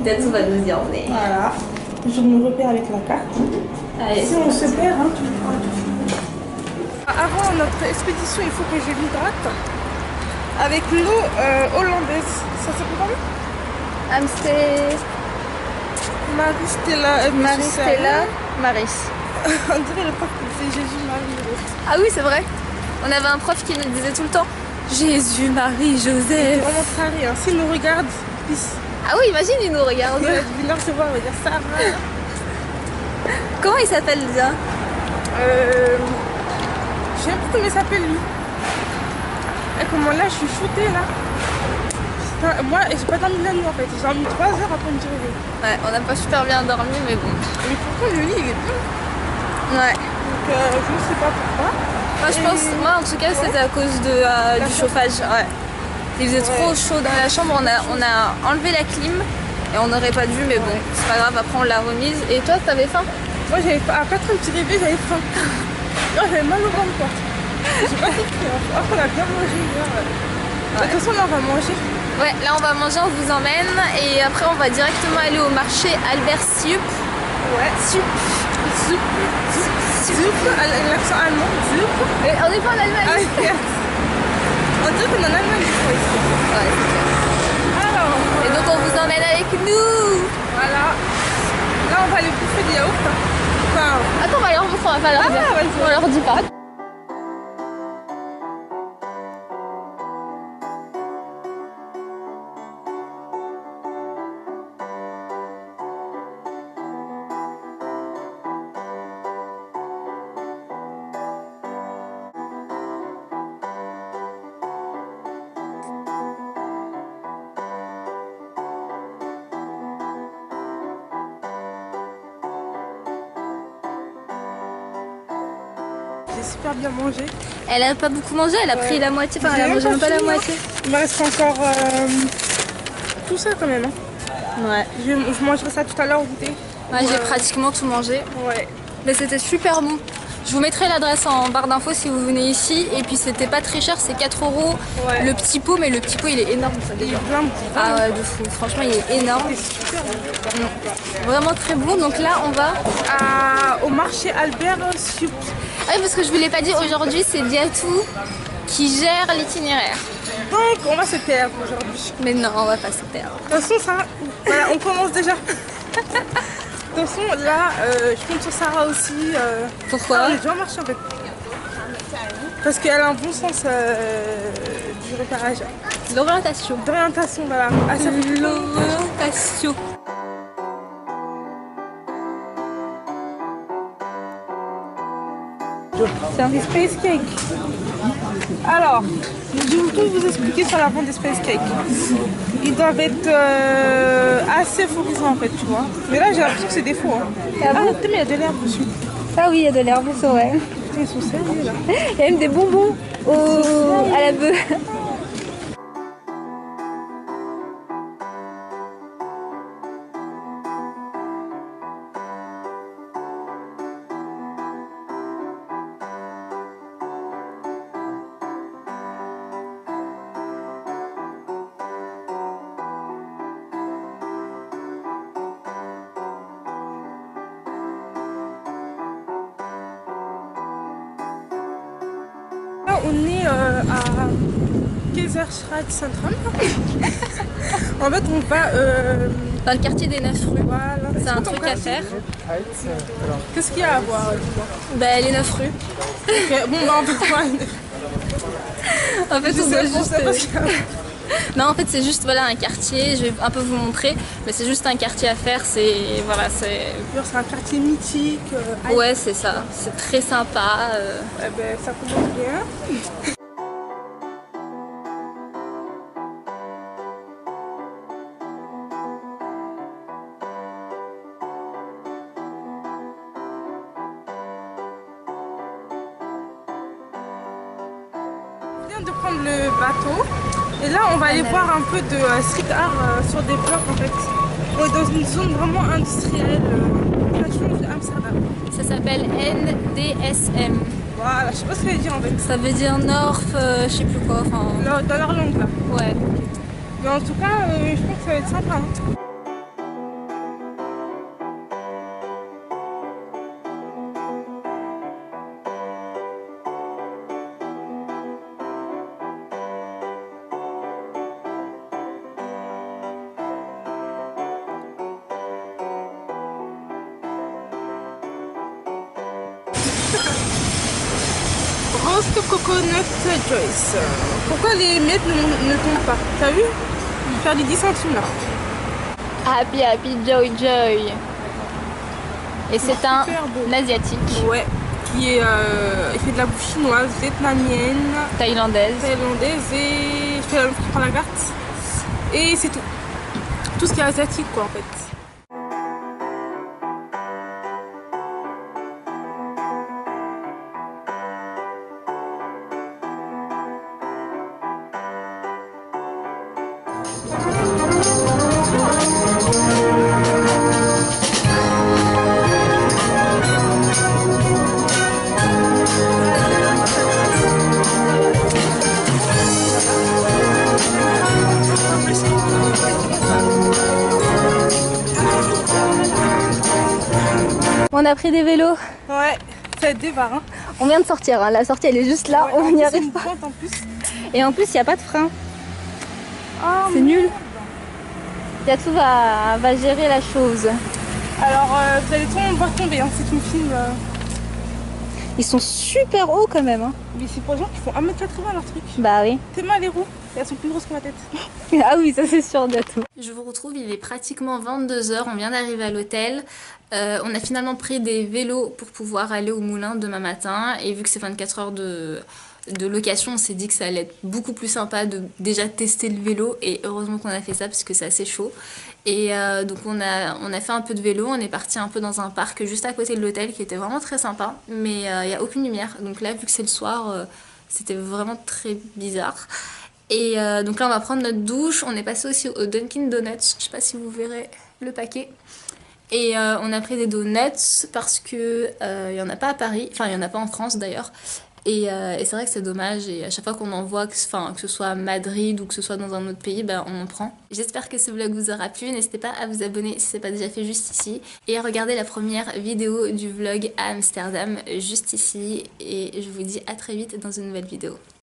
peut-être on va nous y emmener. Voilà. Je me repère avec la carte. Allez, si on se perd, hein, avant notre expédition, il faut que je l'hydrate avec l'eau hollandaise. Ça s'appelle comment? Marie-Stella. Marie-Stella. Maris. On dirait le prof qui disait Jésus-Marie. Ah oui, c'est vrai. On avait un prof qui nous disait tout le temps Jésus, Marie, Joseph. C'est vraiment carré. Hein. S'il nous regarde, peace. Ah oui, imagine, il nous regarde. Il va venir se voir, il va dire ça. Comment il s'appelle déjà? Je sais plus comment il s'appelle lui. Et comment là, je suis shootée là. Putain, moi, j'ai pas dormi la nuit en fait. J'ai dormi 3 heures après me réveiller. Ouais, on n'a pas super bien dormi, mais bon. Mais pourtant, le lit, il est bien. Ouais. Donc, je ne sais pas pourquoi. Moi, je pense, moi en tout cas, c'était à cause de, du chauffage. Ouais. Il faisait trop chaud dans la chambre. On a enlevé la clim et on n'aurait pas dû, mais bon, c'est pas grave. Après, on l'a remise. Et toi, t'avais faim? Moi, j'avais à 4 heures, petit réveil, j'avais faim. Moi, j'avais mal au ventre, quoi. J'ai pas compris. Après, on a bien mangé hier. De toute façon, là, on va manger. Ouais, là, on va manger, on vous emmène. Et après, on va directement aller au marché Albert Sup. Ouais. Sup. L'accent allemand. Sup. Et on n'est pas en Allemagne. Ah, yes. On dirait qu'on est en Allemagne, je crois, ici. Ouais, c'est clair. Alors. Et donc, on vous emmène avec nous. Voilà. Là, on va aller bouffer du yaourt. Enfin... Attends, on va leur montrer, on va pas leur dire. On leur dit pas. J'ai super bien mangé. Elle a pas beaucoup mangé, elle a pris la moitié, enfin elle a mangé même pas la moitié. Il me reste encore tout ça quand même. Hein. Ouais. Je mangerai ça tout à l'heure au goûter. Ouais, j'ai pratiquement tout mangé. Ouais. Mais c'était super bon. Je vous mettrai l'adresse en barre d'infos si vous venez ici. Et puis c'était pas très cher, c'est 4 € le petit pot, mais le petit pot il est énorme. Ça, déjà. Ah ouais, de fou. Franchement, il est énorme. Vraiment très bon. Donc là, on va au marché Albert Sup. Ah oui, parce que je vous l'ai pas dit, aujourd'hui c'est Diatou qui gère l'itinéraire. Donc on va se perdre aujourd'hui. Mais non, on va pas se perdre. De toute façon, ça, voilà, on commence déjà. De toute façon, là, je compte sur Sarah aussi. Pourquoi? On est déjà en marché en fait. Parce qu'elle a un bon sens du repérage. L'orientation. D'orientation, voilà. L'orientation. C'est un space cake. Alors, je vais tout vous expliquer sur la vente des space cakes. Ils doivent être assez florisants en fait, tu vois. Mais là, j'ai l'impression que c'est des faux. Hein. Ah, mais il y a de l'herbe dessus. Ah oui, il y a de l'herbe, c'est vrai. Ils sont sérieux là. Il y a même des bonbons à la bœuf. On est à Kaiserstraße-Centrum. En fait, on va dans le quartier des 9 rues. Voilà. C'est un truc à faire. Qu'est-ce qu'il y a à voir? Bah, les 9 rues. Okay. Bon, bah, on peut pas. En fait, on doit juste. Non, en fait, c'est juste voilà un quartier. Je vais un peu vous montrer, mais c'est juste un quartier à faire. C'est voilà, c'est. C'est un quartier mythique. Ouais, c'est ça. C'est très sympa. Eh ben, ça commence bien. De prendre le bateau et là on va aller voir un peu de street art sur des blocs en fait. On est dans une zone vraiment industrielle d'Amsterdam. Ça s'appelle NDSM. Voilà, je sais pas ce que ça veut dire en fait. Ça veut dire North, je sais plus quoi. Enfin... Dans leur langue là. Ouais. Mais en tout cas, je pense que ça va être sympa. Hein. Roast coconut Joyce. Pourquoi les miettes ne tombent pas? T'as vu? Faire des 10 centimes là. Happy, happy, joy, joy. Et c'est un beau. asiatique. Ouais. Qui est, il fait de la bouffe chinoise, vietnamienne, Thaïlandaise. et je fais la même qui prend la carte. Et c'est tout. Tout ce qui est asiatique quoi en fait. On a pris des vélos. Ouais, ça va être des var, hein. On vient de sortir, hein. La sortie elle est juste là, Ouais, on n'y arrive une pas. pente en plus. Et en plus il n'y a pas de frein. Oh, C'est nul. Yatou va gérer la chose. Alors vous allez tout le monde voir tomber, hein. C'est une film. Ils sont super hauts quand même. Hein. Mais c'est pour les gens qui font 1m80 leur truc. Bah oui. Tes mains les roues, elles sont plus grosses que ma tête. Ah oui, ça c'est sûr, Yatou. Je vous retrouve, il est pratiquement 22 h, on vient d'arriver à l'hôtel. On a finalement pris des vélos pour pouvoir aller au moulin demain matin. Et vu que c'est 24 heures de location, on s'est dit que ça allait être beaucoup plus sympa de déjà tester le vélo. Et heureusement qu'on a fait ça parce que c'est assez chaud. Et donc on a fait un peu de vélo, on est parti un peu dans un parc juste à côté de l'hôtel qui était vraiment très sympa. Mais il n'y a aucune lumière. Donc là, vu que c'est le soir, c'était vraiment très bizarre. Et donc là, on va prendre notre douche. On est passé aussi au Dunkin' Donuts. Je sais pas si vous verrez le paquet. Et on a pris des donuts parce que il y en a pas à Paris, enfin il y en a pas en France d'ailleurs. Et c'est vrai que c'est dommage, et à chaque fois qu'on en voit, que ce soit à Madrid ou que ce soit dans un autre pays, ben, on en prend. J'espère que ce vlog vous aura plu, n'hésitez pas à vous abonner si ce n'est pas déjà fait juste ici. Et à regarder la première vidéo du vlog à Amsterdam juste ici. Et je vous dis à très vite dans une nouvelle vidéo.